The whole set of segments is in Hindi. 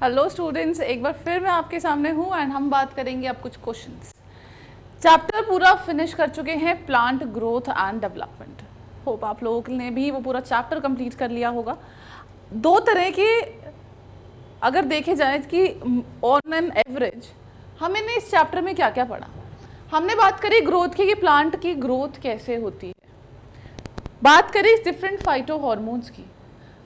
हेलो स्टूडेंट्स, एक बार फिर मैं आपके सामने हूँ एंड हम बात करेंगे अब कुछ क्वेश्चंस। चैप्टर पूरा फिनिश कर चुके हैं, plant growth and development. Hope आप लोगों ने भी वो पूरा चैप्टर कंप्लीट कर लिया होगा। दो तरह के अगर देखे जाए कि ऑन एन एवरेज हमने इस चैप्टर में क्या क्या पढ़ा। हमने बात करी ग्रोथ की कि प्लांट की ग्रोथ कैसे होती है, बात करी डिफरेंट फाइटो हार्मोन्स की,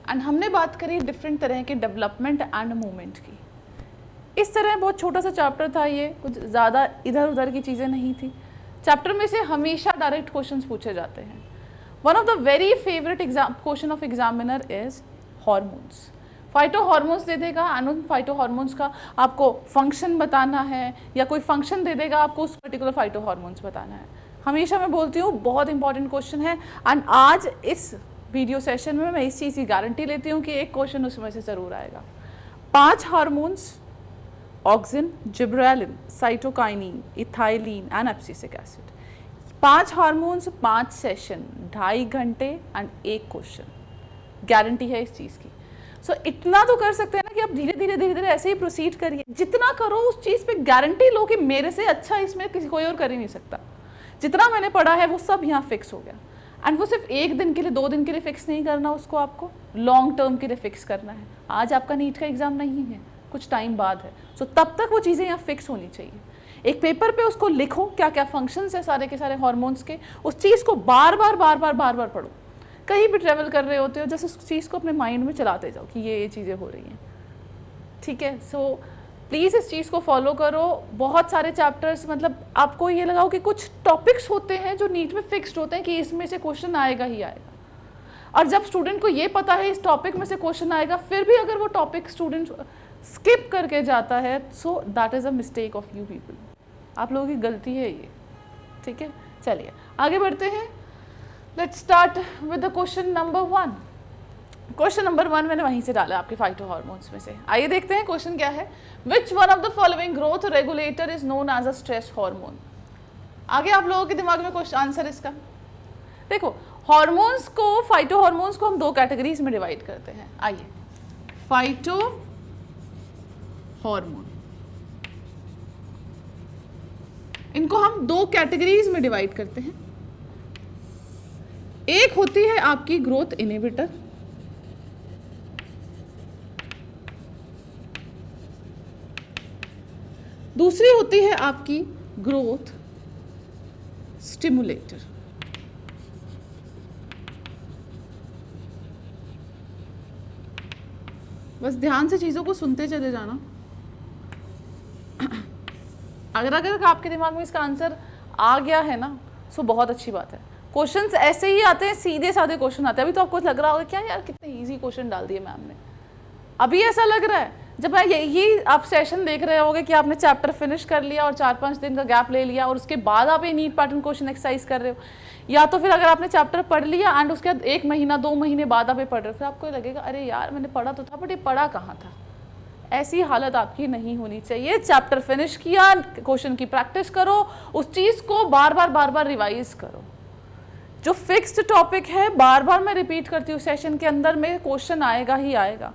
एंड हमने बात करी डिफरेंट तरह के डेवलपमेंट एंड मूवमेंट की। इस तरह बहुत छोटा सा चैप्टर था ये, कुछ ज़्यादा इधर उधर की चीज़ें नहीं थी। चैप्टर में से हमेशा डायरेक्ट क्वेश्चंस पूछे जाते हैं। One of the very favourite question of examiner is hormones. Phyto hormones they देगा एंड उन फाइटो हार्मोन्स का आपको फंक्शन बताना है, या कोई फंक्शन दे देगा आपको उस पर्टिकुलर फाइटो हार्मोन्स बताना है। हमेशा मैं बोलती हूँ बहुत इंपॉर्टेंट क्वेश्चन है, एंड आज इस वीडियो सेशन में मैं इस चीज़ की गारंटी लेती हूँ कि एक क्वेश्चन उसमें से ज़रूर आएगा। 5 hormones, auxin, gibberellin, cytokinin, ethylene and abscisic acid. 5 hormones, 5 session, 2.5 घंटे एंड 1 क्वेश्चन, गारंटी है इस चीज़ की। सो इतना तो कर सकते हैं ना कि आप धीरे धीरे ऐसे ही प्रोसीड करिए। जितना करो उस चीज़ पे गारंटी लो कि मेरे से अच्छा इसमें किसी कोई और कर ही नहीं सकता। जितना मैंने पढ़ा है वो सब यहाँ फिक्स हो गया, एंड वो सिर्फ 1 दिन के लिए 2 दिन के लिए फिक्स नहीं करना, उसको आपको लॉन्ग टर्म के लिए फिक्स करना है। आज आपका नीट का एग्जाम नहीं है, कुछ टाइम बाद है, सो तब तक वो चीज़ें यहाँ फिक्स होनी चाहिए। एक पेपर पे उसको लिखो, क्या क्या फंक्शंस है सारे के सारे हार्मोन्स के, उस चीज़ को बार बार पढ़ो। कहीं भी ट्रेवल कर रहे होते हो जैसे उस चीज़ को अपने माइंड में चलाते जाओ कि ये चीज़ें हो रही हैं, ठीक है। सो प्लीज़ इस चीज़ को फॉलो करो। बहुत सारे चैप्टर्स, मतलब आपको ये लगाओ कि कुछ टॉपिक्स होते हैं जो नीट में फिक्स्ड होते हैं कि इसमें से क्वेश्चन आएगा ही आएगा, और जब स्टूडेंट को ये पता है इस टॉपिक में से क्वेश्चन आएगा, फिर भी अगर वो टॉपिक स्टूडेंट स्किप करके जाता है, so that is a mistake of you people. आप लोगों की गलती है ये, ठीक है। चलिए आगे बढ़ते हैं। Let's start with the question number 1। Question number 1 मैंने वहीं से डाला आपके फाइटो हार्मोन्स में से। आइए देखते हैं क्वेश्चन क्या है। Which one of the following growth regulator is known as a stress hormone. आगे आप लोगों के दिमाग में क्वेश्चन आंसर इसका देखो। हार्मोन्स को, फाइटो हार्मोन्स को हम 2 कैटेगरीज में डिवाइड करते हैं। आइए, फाइटो हार्मोन, इनको हम 2 कैटेगरीज में डिवाइड करते हैं। एक होती है आपकी ग्रोथ इनहिबिटर, दूसरी होती है आपकी ग्रोथ स्टिमुलेटर। बस ध्यान से चीजों को सुनते चले जाना। अगर आपके दिमाग में इसका आंसर आ गया है ना, सो बहुत अच्छी बात है। क्वेश्चंस ऐसे ही आते हैं, सीधे साधे क्वेश्चन आते हैं। अभी तो आपको लग रहा होगा क्या यार कितने इजी क्वेश्चन डाल दिए मैम ने, अभी ऐसा लग रहा है। जब मैं यही आप सेशन देख रहे होगे कि आपने चैप्टर फिनिश कर लिया और 4-5 दिन का गैप ले लिया, और उसके बाद आप ये नीट पैटर्न क्वेश्चन एक्सरसाइज कर रहे हो, या तो फिर अगर आपने चैप्टर पढ़ लिया एंड उसके बाद 1 महीना 2 महीने बाद आप ये पढ़ रहे हो, फिर आपको लगेगा अरे यार मैंने पढ़ा तो था बट ये पढ़ा कहाँ था। ऐसी हालत आपकी नहीं होनी चाहिए। चैप्टर फिनिश किया, क्वेश्चन की प्रैक्टिस करो, उस चीज़ को बार बार रिवाइज करो। जो फिक्स्ड टॉपिक है, बार बार मैं रिपीट करती हूँ, सेशन के अंदर में क्वेश्चन आएगा ही आएगा।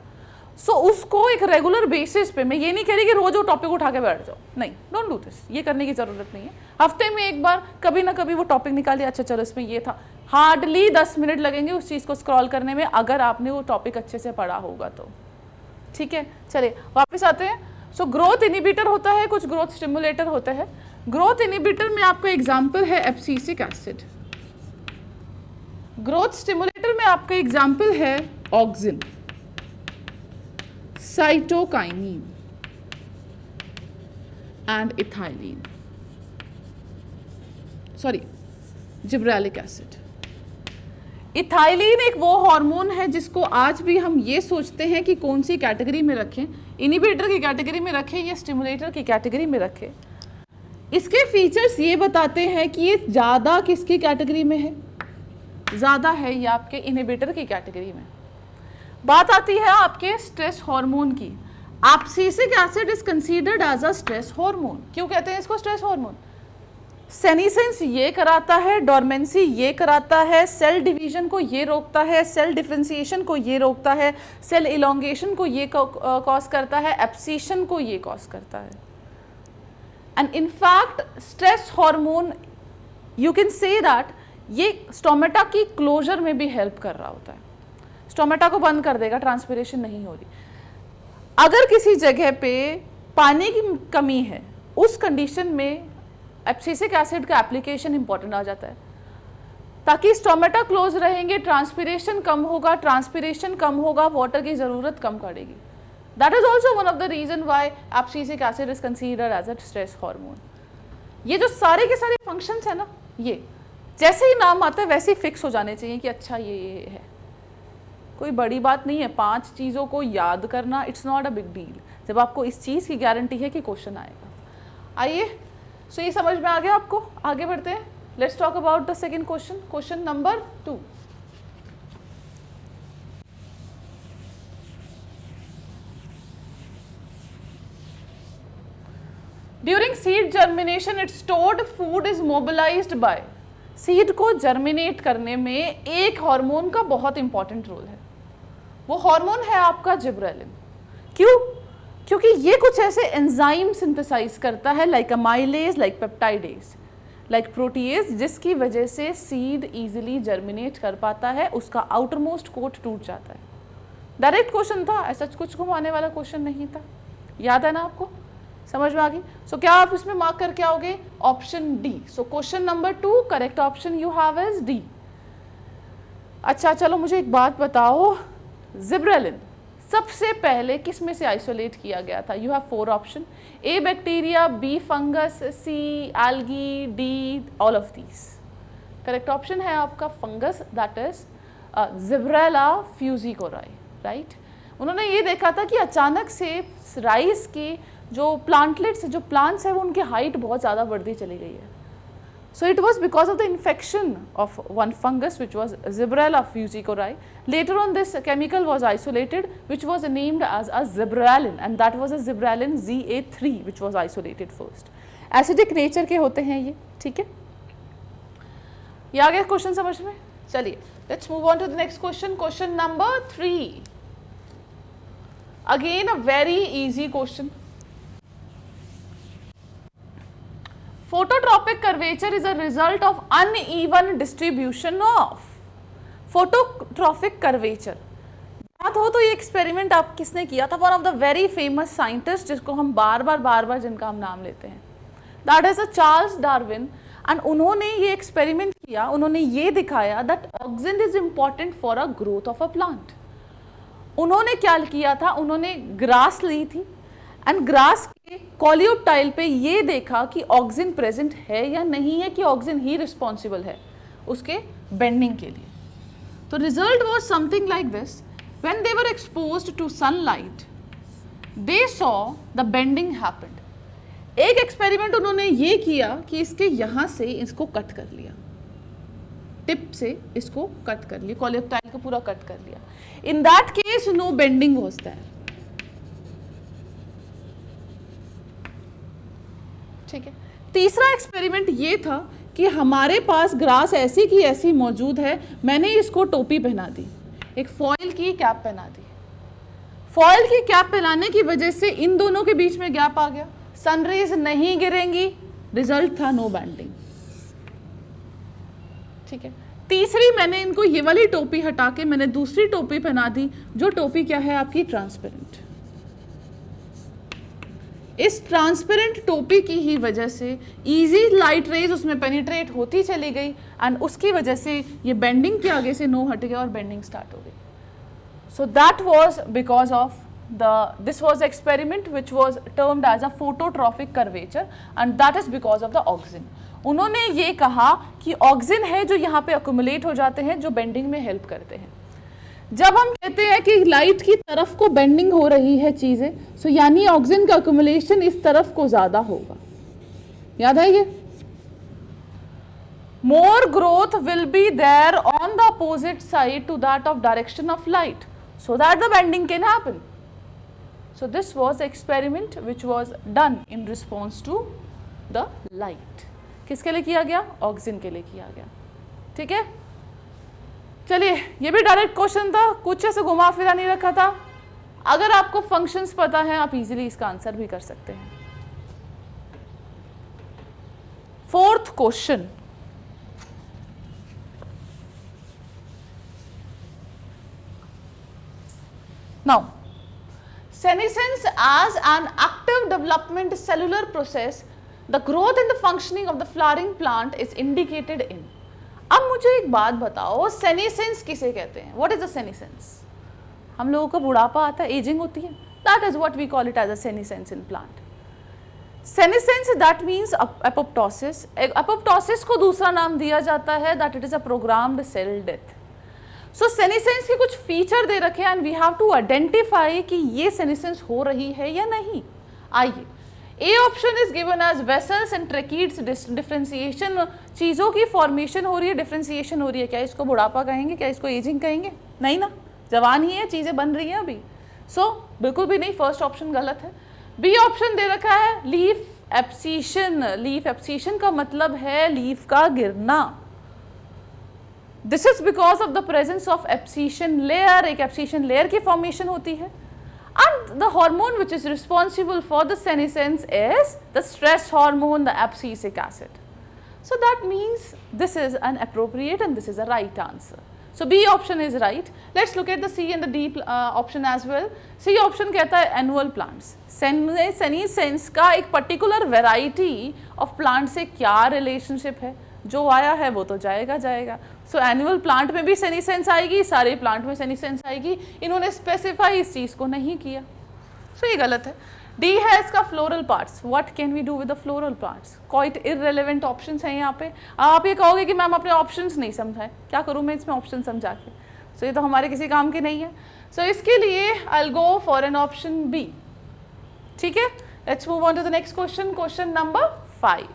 सो उसको एक रेगुलर बेसिस पे, मैं ये नहीं कह रही कि रोज वो टॉपिक उठा के बैठ जाओ, नहीं, डोंट डू दिस, ये करने की जरूरत नहीं है। हफ्ते में एक बार कभी ना कभी वो टॉपिक निकालिए, अच्छा चलो इसमें ये था, हार्डली 10 मिनट लगेंगे उस चीज़ को स्क्रॉल करने में, अगर आपने वो टॉपिक अच्छे से पढ़ा होगा तो, ठीक है। चलिए वापस आते हैं। सो ग्रोथ इनहिबिटर होता है, कुछ ग्रोथ स्टिमुलेटर होता है। ग्रोथ इनहिबिटर में आपका एग्जाम्पल है एब्सिसिक एसिड, ग्रोथ स्टिमुलेटर में आपका एग्जाम्पल है auxin, cytokinin and ethylene, sorry gibberellic acid. Ethylene एक वो हार्मोन है जिसको आज भी हम ये सोचते हैं कि कौन सी कैटेगरी में रखें, इनहिबिटर की कैटेगरी में रखें या स्टिमुलेटर की कैटेगरी में रखें। इसके फीचर्स ये बताते हैं कि ये ज़्यादा किसकी कैटेगरी में है, ज़्यादा है ये आपके इनहिबिटर की कैटेगरी में। बात आती है आपके स्ट्रेस हार्मोन की। Abscisic acid is considered as a stress hormone. क्यों कहते हैं इसको स्ट्रेस हार्मोन? सेनिसेंस ये कराता है, डोरमेंसी ये कराता है, सेल डिवीजन को ये रोकता है, सेल डिफरेंशिएशन को ये रोकता है, सेल इलोंगेशन को ये कॉज करता है, एब्सीशन को ये कॉज करता है। And in fact stress hormone you can say that ये स्टोमेटा की क्लोजर में भी हेल्प कर रहा होता है। स्टोमेटा को बंद कर देगा, ट्रांसपिरेशन नहीं हो रही। अगर किसी जगह पे पानी की कमी है, उस कंडीशन में एब्सिसिक एसिड का एप्लीकेशन इंपॉर्टेंट आ जाता है, ताकि स्टोमेटा क्लोज रहेंगे, ट्रांसपिरेशन कम होगा, ट्रांसपिरेशन कम होगा, वाटर की जरूरत कम पड़ेगी। That is also one of the reason why abscisic acid is considered as a stress hormone. ये जो सारे के सारे फंक्शंस है ना, ये जैसे ही नाम आता है वैसे ही फिक्स हो जाने चाहिए कि अच्छा ये है, कोई बड़ी बात नहीं है। 5 चीज़ों को याद करना it's not a big deal, जब आपको इस चीज़ की गारंटी है कि क्वेश्चन आएगा। आइए, सो ये समझ में आ गया आपको। आगे बढ़ते हैं। Let's talk about the second question, question number 2। During seed germination its stored food is mobilized by. Seed को जर्मिनेट करने में एक हार्मोन का बहुत इंपॉर्टेंट रोल है, वो हार्मोन है आपका जिब्रेलिन। क्यों? क्योंकि ये कुछ ऐसे एंजाइम सिंथेसाइज करता है, like amylase, like peptidase, like protease, जिसकी वजह से सीड इजीली जर्मिनेट कर पाता है, उसका आउटर मोस्ट कोट टूट जाता है। डायरेक्ट क्वेश्चन था, ऐसा कुछ घुमाने वाला क्वेश्चन नहीं था। याद है ना आपको? समझ में आ गई? सो क्या आप इसमें मार्क करके आओगे? Option D. So question number 2 correct option you have is D. अच्छा चलो मुझे एक बात बताओ, जिब्रेलिन सबसे पहले किस में से आइसोलेट किया गया था? You have 4 option, A bacteria, B fungus, C algae, D all of these. Correct option है आपका fungus, that is Gibberella fujikuroi, right. उन्होंने ये देखा था कि अचानक से राइस की जो प्लांटलेट्स, जो प्लांट्स है, वो उनकी हाइट बहुत ज़्यादा बढ़ती चली गई है। So it was because of the infection of one fungus which was Zibberella fusicori. Later on this chemical was isolated which was named as a Zibberellin, and that was a Zibberellin ZA3 which was isolated first. Acidic nature के होते हैं ये, ठीक है? ये आ गया क्वेश्चन समझ में? चलिए let's move on to the next question, question number 3. Again a very easy question. Phototropic curvature is a result of uneven distribution of phototropic curvature. बात हो तो ये एक्सपेरिमेंट आप किसने किया था? One of the very famous scientist, जिसको हम बार बार जिनका हम नाम लेते हैं, that is a Charles Darwin. And उन्होंने ये एक्सपेरिमेंट किया, उन्होंने ये दिखाया that oxygen is important for a growth of a plant. उन्होंने क्या किया था? उन्होंने ग्रास ली थी एंड ग्रास के कॉलियोटाइल पे ये देखा कि ऑक्सीजन प्रेजेंट है या नहीं है, कि ऑक्सीजन ही रिस्पॉन्सिबल है उसके बेंडिंग के लिए। तो result was something like this, when they were exposed to sunlight they saw the bending happened. एक एक्सपेरिमेंट उन्होंने ये किया कि इसके यहाँ से इसको कट कर लिया, टिप से इसको कट कर लिया, कॉलियोटाइल को पूरा कट कर लिया। In that case no bending was there, ठीक है। तीसरा एक्सपेरिमेंट ये था कि हमारे पास ग्रास ऐसी की ऐसी मौजूद है, मैंने इसको टोपी पहना दी, एक फॉइल की कैप पहना दी। फॉइल की कैप पहनाने की वजह से इन दोनों के बीच में गैप आ गया, सनरेज नहीं गिरेंगी, रिजल्ट था नो बैंडिंग, ठीक है। तीसरी, मैंने इनको ये वाली टोपी हटा के मैंने दूसरी टोपी पहना दी, जो टोपी क्या है आपकी? ट्रांसपेरेंट। इस ट्रांसपेरेंट टोपी की ही वजह से इजी लाइट रेज उसमें पेनिट्रेट होती चली गई एंड उसकी वजह से ये बेंडिंग के आगे से नो हट गया और बेंडिंग स्टार्ट हो गई। So that was because of this was experiment which was termed as a phototropic curvature and that is because of the oxygen. उन्होंने ये कहा कि ऑक्सीजन है जो यहाँ पे अक्यूमुलेट हो जाते हैं, जो बेंडिंग में हेल्प करते हैं। जब हम कहते हैं कि लाइट की तरफ को बेंडिंग हो रही है चीजें, सो यानी ऑक्सीजन का अक्यूमुलेशन इस तरफ को ज्यादा होगा। याद है ये? More growth will be there on the opposite side to that of direction of light so that the bending can happen. So this was the experiment which was done in response to the light. किसके लिए किया गया? ऑक्सिन के लिए किया गया। ठीक है, चलिए ये भी डायरेक्ट क्वेश्चन था, कुछ ऐसे घुमा फिरा नहीं रखा था। अगर आपको फंक्शंस पता है आप इजीली इसका आंसर भी कर सकते हैं। Fourth question, now senescence as an active development cellular process, the growth and the functioning of the flowering plant is indicated in। अब मुझे एक बात बताओ, senescence किसे कहते हैं? What is the senescence? हम लोगों को बुढ़ापा आता है, एजिंग होती है, that is what we call it as a senescence in plant। senescence that means apoptosis। apoptosis को दूसरा नाम दिया जाता है that it is a programmed cell death। So senescence के कुछ फीचर दे रखे हैं and we have to identify कि ये सेनेसेंस हो रही है या नहीं। आइए, A option is given as vessels and tracheids differentiation, चीज़ों की फॉर्मेशन हो रही है, डिफरेंशिएशन हो रही है। क्या इसको बुढ़ापा कहेंगे? क्या इसको एजिंग कहेंगे? नहीं ना, जवान ही है, चीज़ें बन रही हैं अभी। सो बिल्कुल भी नहीं, फर्स्ट ऑप्शन गलत है। बी ऑप्शन दे रखा है लीफ एब्सीशन। लीफ एब्सीशन का मतलब है लीफ का गिरना। This is because of the presence of abscission layer, एक एब्सीशन लेयर की फॉर्मेशन होती है। And the hormone which is responsible for the senescence is the stress hormone, the abscisic acid. So that means this is an appropriate and this is a right answer. So B option is right. Let's look at the C and the D option as well. C option कहता है annual plants. Senescence का एक particular variety of plants से क्या relationship है? जो आया है वो तो जाएगा जाएगा। So annual plant में भी senescence आएगी, सारे plant में senescence आएगी। इन्होंने specify इस चीज़ को नहीं किया, so ये गलत है। D है इसका floral parts. What can we do with the floral parts? Quite irrelevant options हैं यहाँ पे। आप ये कहोगे कि मैम आपने ऑप्शंस नहीं समझाए, क्या करूँ मैं इसमें ऑप्शन समझा के? सो ये तो हमारे किसी काम के नहीं है। सो इसके लिए I will go for an option B. ठीक है, let's move on to the next question, question number 5।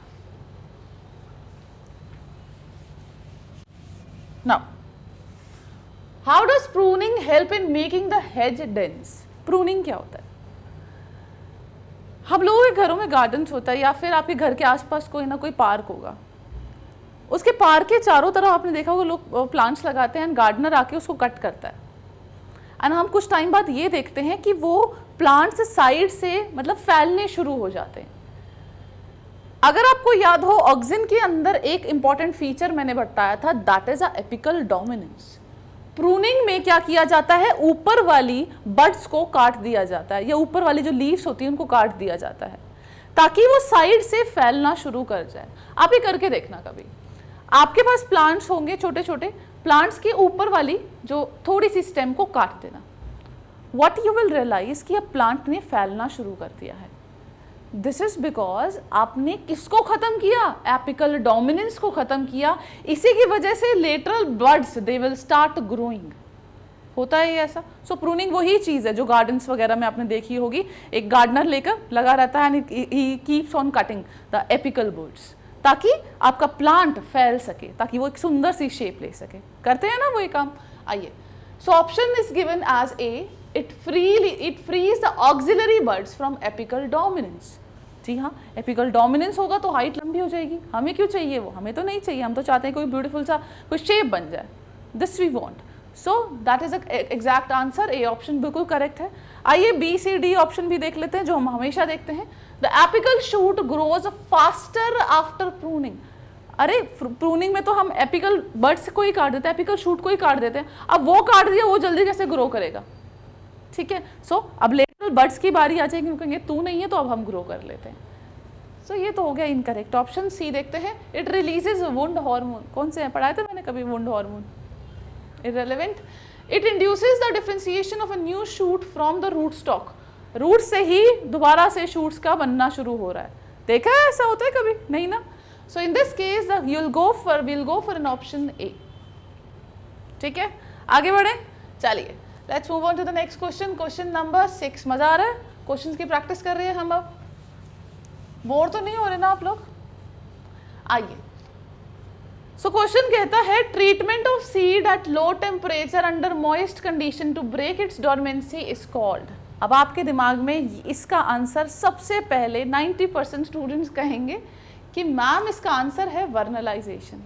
Now how does pruning help in making the hedge dense? Pruning क्या होता है? हम लोगों के घरों में गार्डन्स होता है या फिर आपके घर के आसपास कोई ना कोई पार्क होगा, उसके पार्क के चारों तरफ आपने देखा होगा लोग प्लांट्स लगाते हैं एंड गार्डनर आके उसको कट करता है। एंड हम कुछ टाइम बाद ये देखते हैं कि वो प्लांट्स साइड से मतलब फैलने शुरू हो जाते हैं। अगर आपको याद हो, ऑक्सिन के अंदर एक इंपॉर्टेंट फीचर मैंने बताया था, that is a apical dominance. Pruning में क्या किया जाता है? ऊपर वाली बड्स को काट दिया जाता है या ऊपर वाली जो लीव्स होती है उनको काट दिया जाता है ताकि वो साइड से फैलना शुरू कर जाए। आप ये करके देखना, कभी आपके पास प्लांट्स होंगे, छोटे छोटे प्लांट्स के ऊपर वाली जो थोड़ी सी स्टेम को काट देना। व्हाट यू विल रियलाइज कि अब प्लांट ने फैलना शुरू कर दिया है। दिस इज बिकॉज आपने किसको खत्म किया? एपिकल डोमिनेंस को खत्म किया। इसी की वजह से lateral buds they will start growing. होता है ऐसा। सो प्रूनिंग वही चीज़ है जो गार्डन्स वगैरह में आपने देखी होगी, एक गार्डनर लेकर लगा रहता है and he keeps on cutting the apical buds ताकि आपका प्लांट फैल सके, ताकि वो एक सुंदर सी शेप ले सके। करते हैं ना वो ये काम। आइए, so option is given as A, it frees the axillary buds from apical dominance. जी हाँ, एपिकल डोमिनेंस होगा तो हाइट लंबी हो जाएगी। हमें क्यों चाहिए वो? हमें तो नहीं चाहिए, हम तो चाहते हैं कोई ब्यूटीफुल सा कोई शेप बन जाए। This we want. So that is exact answer. A option बिल्कुल करेक्ट है। आइए बी सी डी ऑप्शन भी देख लेते हैं जो हम हमेशा देखते हैं। The apical shoot grows faster after pruning. अरे प्रूनिंग में तो हम एपिकल बड्स को ही काट देते हैं, एपिकल शूट को ही काट देते हैं। अब वो काट दिया, वो जल्दी कैसे ग्रो करेगा? ठीक है, सो अब लेटरल बड्स की बारी आ जाएगी, कहेंगे तू नहीं है तो अब हम ग्रो कर लेते हैं। सो ये तो हो गया इनकरेक्ट। ऑप्शन सी देखते हैं। It releases wound hormone. कौन से हैं? पढ़ाए थे मैंने कभी wound hormone? Irrelevant. It induces the differentiation of a new shoot from the root stock. Root से ही दोबारा से शूट्स का बनना शुरू हो रहा है। देखा है ऐसा होता है कभी? नहीं ना। So in this case will go for an option A. ठीक है, आगे बढ़े। चलिए, let's move on to the next question, question number 6। मजा आ रहा है? क्वेश्चंस की प्रैक्टिस कर रहे हैं हम। अब बोर तो नहीं हो रहे ना आप लोग? आइए, सो क्वेश्चन कहता है treatment of seed at low temperature under moist condition to break its dormancy is called. अब आपके दिमाग में इसका आंसर सबसे पहले 90% स्टूडेंट्स कहेंगे कि मैम इसका आंसर है वर्नलाइजेशन,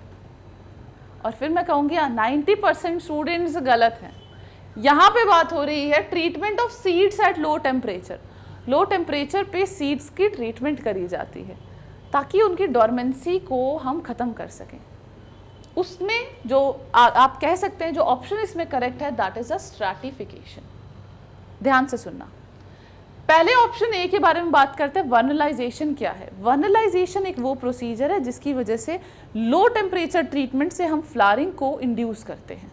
और फिर मैं कहूँगी 90% स्टूडेंट्स गलत हैं। यहाँ पे बात हो रही है treatment of seeds eight low temperature. Low temperature पे सीड्स की ट्रीटमेंट करी जाती है ताकि उनकी डॉर्मेंसी को हम ख़त्म कर सकें। उसमें जो आप कह सकते हैं जो ऑप्शन इसमें करेक्ट है दैट इज अ स्ट्रैटिफिकेशन। ध्यान से सुनना, पहले ऑप्शन ए के बारे में बात करते हैं। वर्नलाइजेशन क्या है? वर्नलाइजेशन एक वो प्रोसीजर है जिसकी वजह से लो टेम्परेचर ट्रीटमेंट से हम फ्लावरिंग को इंड्यूस करते हैं।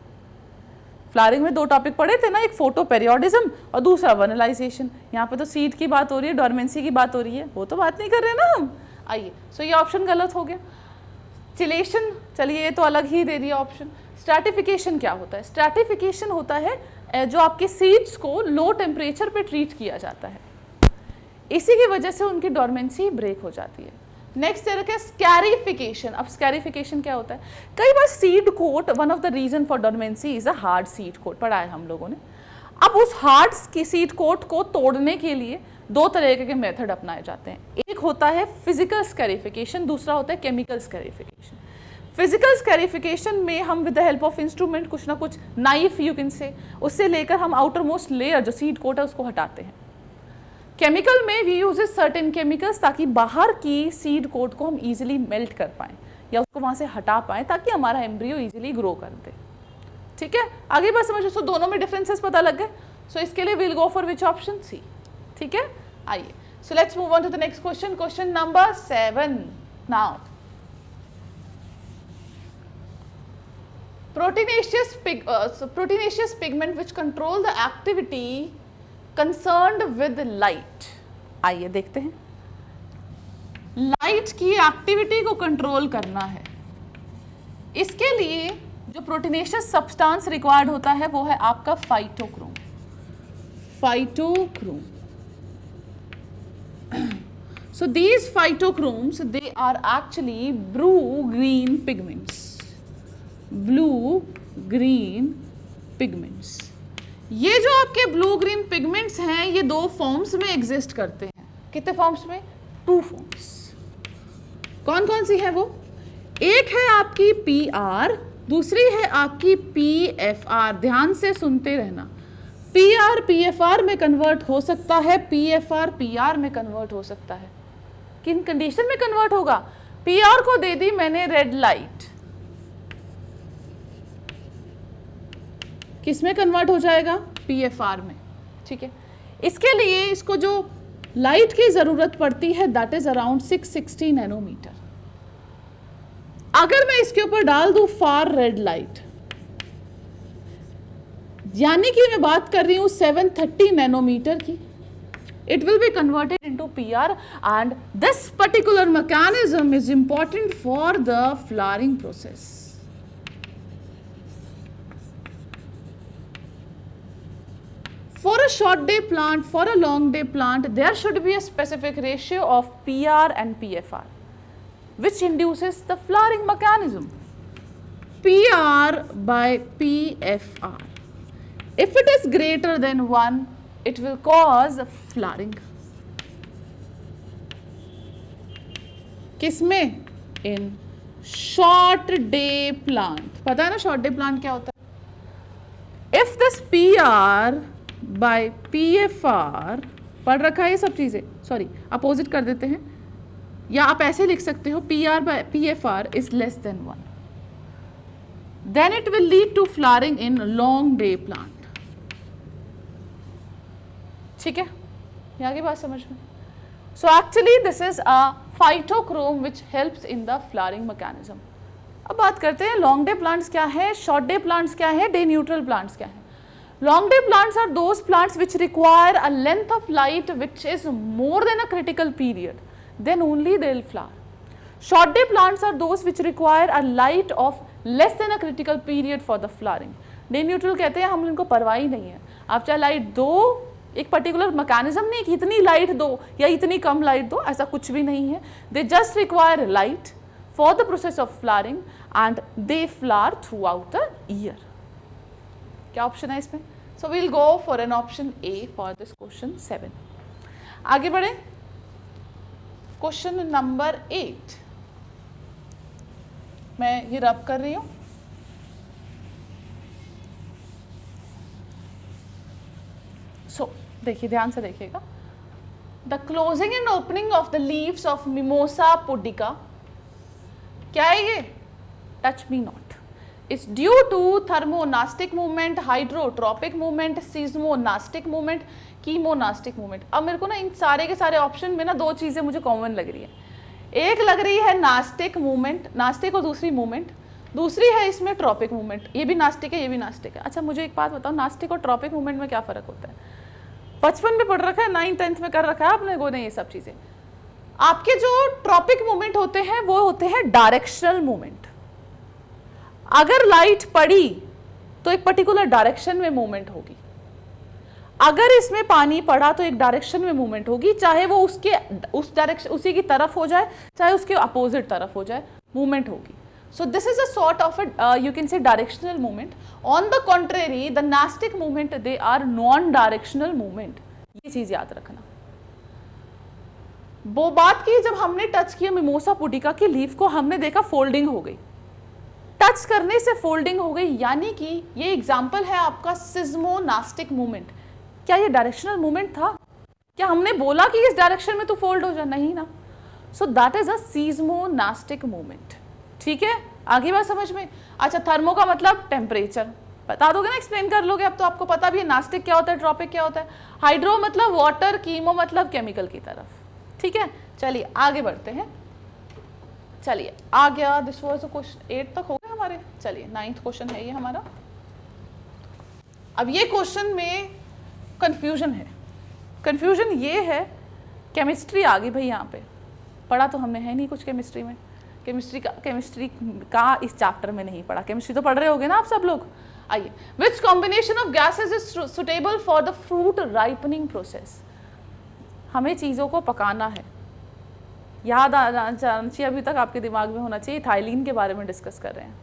फ्लावरिंग में 2 टॉपिक पढ़े थे ना, एक फोटो पेरियोडिज्म और दूसरा वर्नलाइजेशन। यहाँ पे तो सीड की बात हो रही है, डॉर्मेंसी की बात हो रही है, वो तो बात नहीं कर रहे ना हम। आइए, सो ये ऑप्शन गलत हो गया। चिलेशन, चलिए ये तो अलग ही दे दिया ऑप्शन। स्ट्रैटिफिकेशन क्या होता है? स्ट्रैटिफिकेशन होता है जो आपके सीड्स को लो टेम्परेचर पे ट्रीट किया जाता है, इसी की वजह से उनकी डॉर्मेंसी ब्रेक हो जाती है। नेक्स्ट है स्कैरिफिकेशन। अब स्कैरिफिकेशन क्या होता है? कई बार seed coat, one of the reason for dormancy is a hard seed coat, पढ़ा है हम लोगों ने। अब उस हार्ड की सीड कोट को तोड़ने के लिए 2 तरह के मेथड अपनाए जाते हैं। एक होता है फिजिकल स्कैरिफिकेशन, दूसरा होता है केमिकल स्कैरिफिकेशन। फिजिकल स्कैरिफिकेशन में हम with the help of instrument, कुछ ना कुछ नाइफ यू कैन से, उससे लेकर हम आउटर मोस्ट लेयर जो सीड कोट है उसको हटाते हैं। केमिकल में वी यूज सर्टेन केमिकल्स ताकि बाहर की सीड कोट को हम इजीली मेल्ट कर पाएं या उसको वहां से हटा पाएं ताकि हमारा एम्ब्रियो इजीली ग्रो कर दे। ठीक है, आगे बात समझो। सो दोनों में डिफरेंसेस पता लग गए। सो इसके लिए will go for which option? C. ठीक है, आइए, so let's move on to the next question, question number 7 now. proteinaceous pigment which control the activity concerned with light। आइए देखते हैं, लाइट की एक्टिविटी को कंट्रोल करना है, इसके लिए जो प्रोटीनेशियस सब्सटेंस रिक्वायर्ड होता है वो है आपका phytochrome. Phytochrome, so these phytochromes they are actually blue green pigments। Blue green pigments, ये जो आपके ब्लू ग्रीन पिगमेंट्स हैं ये 2 फॉर्म्स में एग्जिस्ट करते हैं। कितने फॉर्म्स में? 2 फॉर्म्स। कौन कौन सी है वो? एक है आपकी PR, दूसरी है आपकी PFR। ध्यान से सुनते रहना, PR PFR में कन्वर्ट हो सकता है, PFR PR में कन्वर्ट हो सकता है। किन कंडीशन में कन्वर्ट होगा? PR को दे दी मैंने रेड लाइट, किस में कन्वर्ट हो जाएगा? PFR में। ठीक है, इसके लिए इसको जो लाइट की जरूरत पड़ती है दैट इज अराउंड 660 नैनोमीटर। अगर मैं इसके ऊपर डाल दूं फार रेड लाइट, यानी कि मैं बात कर रही हूं 730 नैनोमीटर की, it will be converted into PR and this particular mechanism is important for the flowering process। For a short day plant, for a long day plant, there should be a specific ratio of PR and PFR, which induces the flowering mechanism. PR by PFR. If it is greater than 1, it will cause flowering. किसमें? In short day plant। पता है ना short day plant क्या होता है? If this PR by PFR, पढ़ रखा है ये सब चीजें, सॉरी अपोजिट कर देते हैं, या आप ऐसे लिख सकते हो PR by PFR is less than 1, then it will lead to flowering in long day plant। ठीक है, ये आगे बात समझ में। So actually this is a phytochrome which helps in the flowering mechanism। अब बात करते हैं लॉन्ग डे प्लांट्स क्या है, शॉर्ट डे प्लांट्स क्या है, डे न्यूट्रल प्लांट्स क्या है। Long day plants are those plants which require a length of light which is more than a critical period, then only they will flower। Short day plants are those which require a light of less than a critical period for the flowering। Day neutral कहते हैं हम इनको परवाह ही नहीं है, आप चाहे लाइट दो, एक पर्टिकुलर मैकेनिज्म नहीं कि इतनी लाइट दो या इतनी कम लाइट दो, ऐसा कुछ भी नहीं है। They just require light for the process of flowering and they flower throughout the year. क्या ऑप्शन है इसमें? So we'll go for an option A for this question 7। आगे बढ़े, क्वेश्चन नंबर 8। मैं ये रब कर रही हूँ। सो देखिए, ध्यान से देखिएगा। The closing and opening of the leaves of Mimosa pudica, क्या है ये? Touch me not, it's due to thermonastic movement, hydrotropic movement, seismonastic movement, chemonastic movement. अब मेरे को ना इन सारे के सारे ऑप्शन में ना दो चीजें मुझे कॉमन लग रही है। एक लग रही है नास्टिक मूवमेंट, नास्टिक और दूसरी मूवमेंट, दूसरी है इसमें ट्रॉपिक मूवमेंट। ये भी नास्टिक है, ये भी नास्टिक है। अच्छा मुझे एक बात बताओ, नास्टिक और ट्रॉपिक मूवमेंट में क्या फर्क होता है? बचपन में पढ़ रखा है, 9th 10th में कर रखा है आपने को नहीं ये सब चीजें। आपके जो ट्रॉपिक मूवमेंट होते हैं वो होते हैं डायरेक्शनल मूवमेंट। अगर लाइट पड़ी तो एक पर्टिकुलर डायरेक्शन में मूवमेंट होगी, अगर इसमें पानी पड़ा तो एक डायरेक्शन में मूवमेंट होगी, चाहे वो उस डायरेक्शन उसी की तरफ हो जाए, चाहे उसके अपोजिट तरफ हो जाए, मूवमेंट होगी। So this is a sort of a you can say directional movement. On the contrary, the nastic movement they are non-directional movement. ये चीज याद रखना। वो बात की जब हमने टच किया मिमोसा पुडिका की लीफ को, हमने देखा फोल्डिंग हो गई, टच करने से फोल्डिंग हो गई, यानी कि ये एग्जाम्पल है आपका सिज्मोनास्टिक मूवमेंट। क्या ये डायरेक्शनल मूवमेंट था? क्या हमने बोला कि इस डायरेक्शन में तू फोल्ड हो जा? नहीं ना। So that is a seismonastic movement. ठीक है, आगे बात समझ में? अच्छा, थर्मो का मतलब टेम्परेचर, बता दोगे ना, एक्सप्लेन कर लोगे, अब तो आपको पता भी है नास्टिक क्या होता है, ट्रॉपिक क्या होता है। हाइड्रो मतलब वाटर, कीमो मतलब केमिकल की तरफ। ठीक है, चलिए आगे बढ़ते हैं। चलिए आ गया, दिस वाज क्वेश्चन 8 तक हो गया हमारे। चलिए 9th क्वेश्चन है ये हमारा। अब ये क्वेश्चन में कंफ्यूजन है। कंफ्यूजन ये है, केमिस्ट्री आ गई भाई, यहाँ पे पढ़ा तो हमने है नहीं कुछ केमिस्ट्री में। केमिस्ट्री का इस चैप्टर में नहीं पढ़ा, केमिस्ट्री तो पढ़ रहे होगे ना आप सब लोग। आइए, which combination of gases is suitable for the fruit ripening process? हमें चीज़ों को पकाना है, याद आना चाहिए, अभी तक आपके दिमाग में होना चाहिए। इथाइलिन के बारे में डिस्कस कर रहे हैं,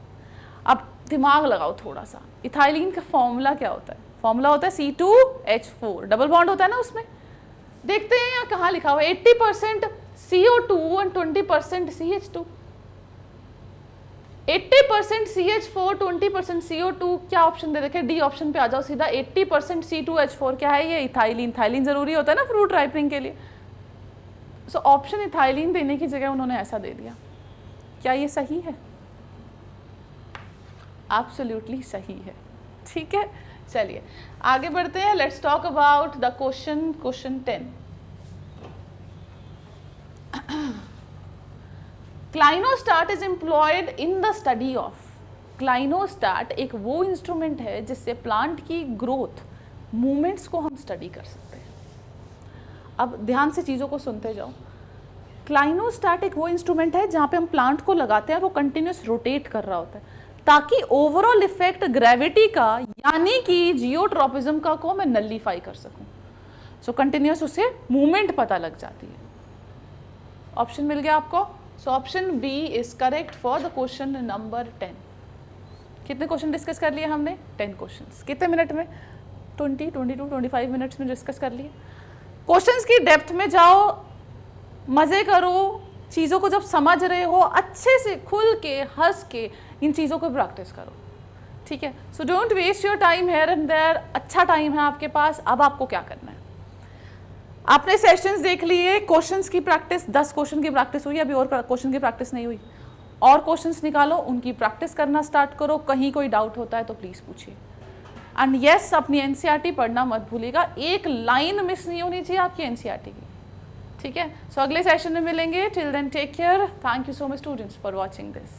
अब दिमाग लगाओ थोड़ा सा। इथाइलिन का फॉर्मूला क्या होता है? फॉर्मूला होता है C2H4, डबल बॉन्ड होता है ना उसमें। देखते हैं यहाँ कहाँ लिखा हुआ है, 80% CO2 और 20% CH2। 80% CH4, 20% CO2, क्या ऑप्शन दे रखे? डी ऑप्शन पे आ जाओ सीधा। 80% C2H4 क्या है? ये इथाइलिन। थाइलिन जरूरी होता है ना फ्रूट राइपनिंग के लिए। सो ऑप्शन इथाइलिन देने की जगह उन्होंने ऐसा दे दिया। क्या ये सही है? एब्सोल्युटली सही है। ठीक है, चलिए आगे बढ़ते हैं। Let's talk about the question 10। Clinostat is employed in the study of. Clinostat एक वो इंस्ट्रूमेंट है जिससे प्लांट की ग्रोथ मूवमेंट्स को हम स्टडी कर सकते हैं। अब ध्यान से चीज़ों को सुनते जाओ। क्लाइनोस्टैट एक वो इंस्ट्रूमेंट है जहाँ पे हम प्लांट को लगाते हैं और वो कंटिन्यूस रोटेट कर रहा होता है, ताकि ओवरऑल इफेक्ट ग्रेविटी का यानी कि जियोट्रॉपिज्म का को मैं नलीफाई कर सकूं। सो कंटिन्यूस उससे मूवमेंट पता लग जाती है। ऑप्शन मिल गया आपको। So option B is correct for the question number 10। कितने क्वेश्चन डिस्कस कर लिए हमने? 10 क्वेश्चंस। कितने मिनट में? 20, 22, 25 मिनट्स में डिस्कस कर लिए। क्वेश्चंस की डेप्थ में जाओ, मजे करो, चीज़ों को जब समझ रहे हो अच्छे से खुल के हंस के इन चीज़ों को प्रैक्टिस करो। ठीक है, so don't waste your time here and there. अच्छा टाइम है आपके पास। अब आपको क्या करना है? आपने सेशंस देख लिए, क्वेश्चंस की प्रैक्टिस, 10 क्वेश्चन की प्रैक्टिस हुई, अभी और क्वेश्चन की प्रैक्टिस नहीं हुई। और क्वेश्चंस निकालो, उनकी प्रैक्टिस करना स्टार्ट करो। कहीं कोई डाउट होता है तो प्लीज़ पूछिए। एंड यस, अपनी एनसीईआरटी पढ़ना मत भूलिएगा, एक लाइन मिस नहीं होनी चाहिए आपकी एनसीईआरटी की। ठीक है, सो अगले सेशन में मिलेंगे। Till then take care. Thank you so much students for watching this.